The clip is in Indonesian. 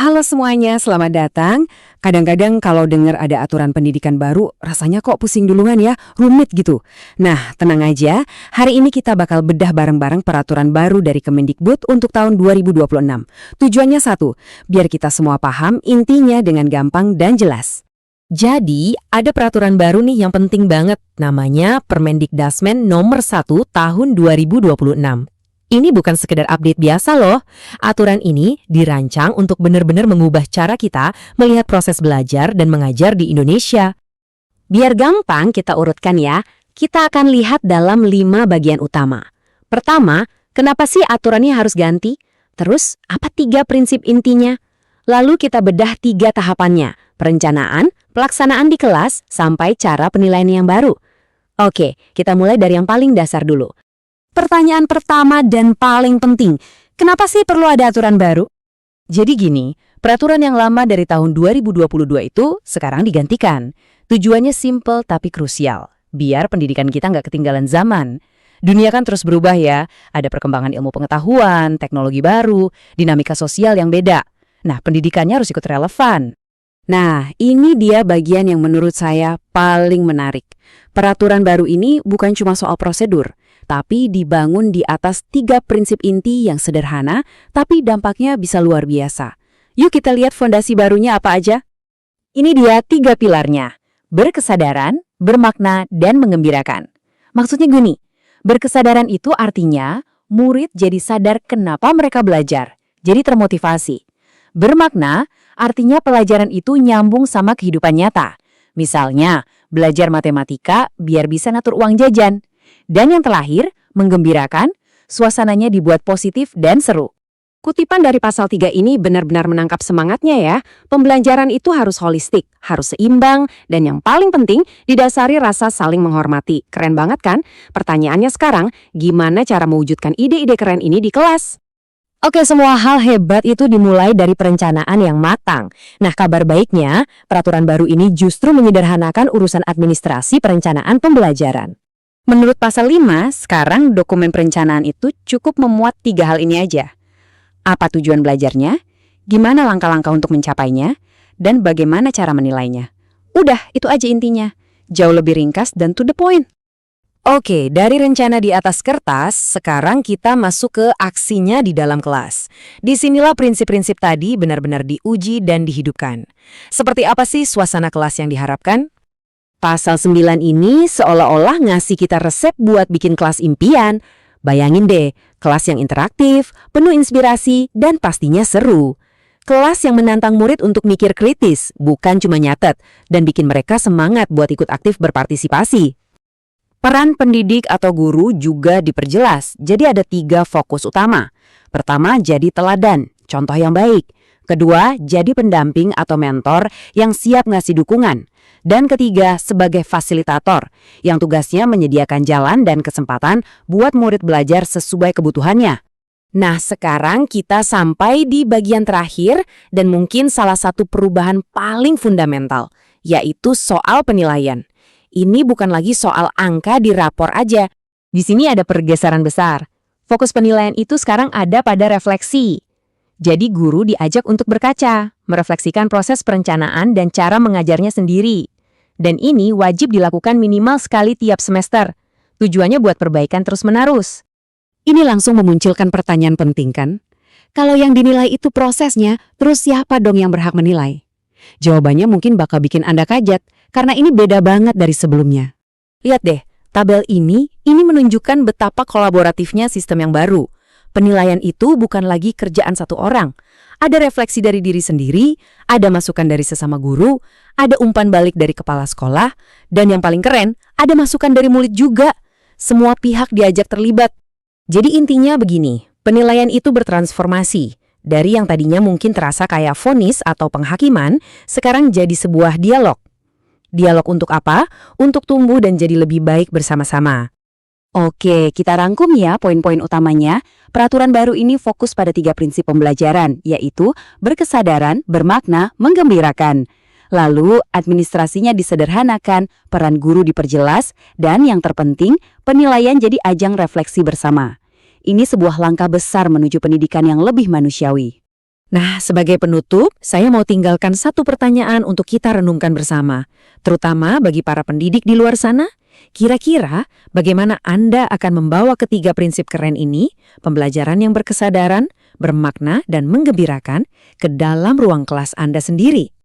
Halo semuanya, selamat datang. Kadang-kadang kalau dengar ada aturan pendidikan baru, rasanya kok pusing duluan ya, rumit gitu. Nah, tenang aja, hari ini kita bakal bedah bareng-bareng peraturan baru dari Kemendikbud untuk tahun 2026. Tujuannya satu, biar kita semua paham intinya dengan gampang dan jelas. Jadi, ada peraturan baru nih yang penting banget, namanya Permendikdasmen nomor 1 tahun 2026. Ini bukan sekedar update biasa loh. Aturan ini dirancang untuk benar-benar mengubah cara kita melihat proses belajar dan mengajar di Indonesia. Biar gampang kita urutkan ya, kita akan lihat dalam 5 bagian utama. Pertama, kenapa sih aturannya harus ganti? Terus, apa 3 prinsip intinya? Lalu kita bedah 3 tahapannya, perencanaan, pelaksanaan di kelas, sampai cara penilaian yang baru. Oke, kita mulai dari yang paling dasar dulu. Pertanyaan pertama dan paling penting, kenapa sih perlu ada aturan baru? Jadi gini, peraturan yang lama dari tahun 2022 itu sekarang digantikan. Tujuannya simple tapi krusial, biar pendidikan kita nggak ketinggalan zaman. Dunia kan terus berubah ya, ada perkembangan ilmu pengetahuan, teknologi baru, dinamika sosial yang beda. Nah, pendidikannya harus ikut relevan. Nah, ini dia bagian yang menurut saya paling menarik. Peraturan baru ini bukan cuma soal prosedur, tapi dibangun di atas 3 prinsip inti yang sederhana, tapi dampaknya bisa luar biasa. Yuk kita lihat fondasi barunya apa aja. Ini dia 3 pilarnya, berkesadaran, bermakna, dan mengembirakan. Maksudnya gini, berkesadaran itu artinya murid jadi sadar kenapa mereka belajar, jadi termotivasi. Bermakna artinya pelajaran itu nyambung sama kehidupan nyata. Misalnya, belajar matematika biar bisa ngatur uang jajan. Dan yang terakhir, menggembirakan, suasananya dibuat positif dan seru. Kutipan dari pasal 3 ini benar-benar menangkap semangatnya ya. Pembelajaran itu harus holistik, harus seimbang, dan yang paling penting, didasari rasa saling menghormati. Keren banget kan? Pertanyaannya sekarang, gimana cara mewujudkan ide-ide keren ini di kelas? Oke, semua hal hebat itu dimulai dari perencanaan yang matang. Nah, kabar baiknya, peraturan baru ini justru menyederhanakan urusan administrasi perencanaan pembelajaran. Menurut pasal 5, sekarang dokumen perencanaan itu cukup memuat 3 hal ini aja. Apa tujuan belajarnya, gimana langkah-langkah untuk mencapainya, dan bagaimana cara menilainya. Udah, itu aja intinya. Jauh lebih ringkas dan to the point. Oke, dari rencana di atas kertas, sekarang kita masuk ke aksinya di dalam kelas. Disinilah prinsip-prinsip tadi benar-benar diuji dan dihidupkan. Seperti apa sih suasana kelas yang diharapkan? Pasal 9 ini seolah-olah ngasih kita resep buat bikin kelas impian. Bayangin deh, kelas yang interaktif, penuh inspirasi, dan pastinya seru. Kelas yang menantang murid untuk mikir kritis, bukan cuma nyatet, dan bikin mereka semangat buat ikut aktif berpartisipasi. Peran pendidik atau guru juga diperjelas, jadi ada 3 fokus utama. Pertama, jadi teladan, contoh yang baik. Kedua, jadi pendamping atau mentor yang siap ngasih dukungan. Dan ketiga, sebagai fasilitator, yang tugasnya menyediakan jalan dan kesempatan buat murid belajar sesuai kebutuhannya. Nah, sekarang kita sampai di bagian terakhir dan mungkin salah satu perubahan paling fundamental, yaitu soal penilaian. Ini bukan lagi soal angka di rapor aja. Di sini ada pergeseran besar. Fokus penilaian itu sekarang ada pada refleksi. Jadi guru diajak untuk berkaca, merefleksikan proses perencanaan dan cara mengajarnya sendiri. Dan ini wajib dilakukan minimal sekali tiap semester. Tujuannya buat perbaikan terus-menerus. Ini langsung memunculkan pertanyaan penting kan? Kalau yang dinilai itu prosesnya, terus siapa dong yang berhak menilai? Jawabannya mungkin bakal bikin Anda kaget, karena ini beda banget dari sebelumnya. Lihat deh, tabel ini menunjukkan betapa kolaboratifnya sistem yang baru. Penilaian itu bukan lagi kerjaan satu orang. Ada refleksi dari diri sendiri, ada masukan dari sesama guru, ada umpan balik dari kepala sekolah, dan yang paling keren, ada masukan dari murid juga. Semua pihak diajak terlibat. Jadi intinya begini, penilaian itu bertransformasi. Dari yang tadinya mungkin terasa kayak vonis atau penghakiman, sekarang jadi sebuah dialog. Dialog untuk apa? Untuk tumbuh dan jadi lebih baik bersama-sama. Oke, kita rangkum ya poin-poin utamanya. Peraturan baru ini fokus pada 3 prinsip pembelajaran, yaitu berkesadaran, bermakna, menggembirakan. Lalu, administrasinya disederhanakan, peran guru diperjelas, dan yang terpenting, penilaian jadi ajang refleksi bersama. Ini sebuah langkah besar menuju pendidikan yang lebih manusiawi. Nah, sebagai penutup, saya mau tinggalkan satu pertanyaan untuk kita renungkan bersama, terutama bagi para pendidik di luar sana. Kira-kira bagaimana Anda akan membawa ketiga prinsip keren ini, pembelajaran yang berkesadaran, bermakna, dan menggembirakan, ke dalam ruang kelas Anda sendiri?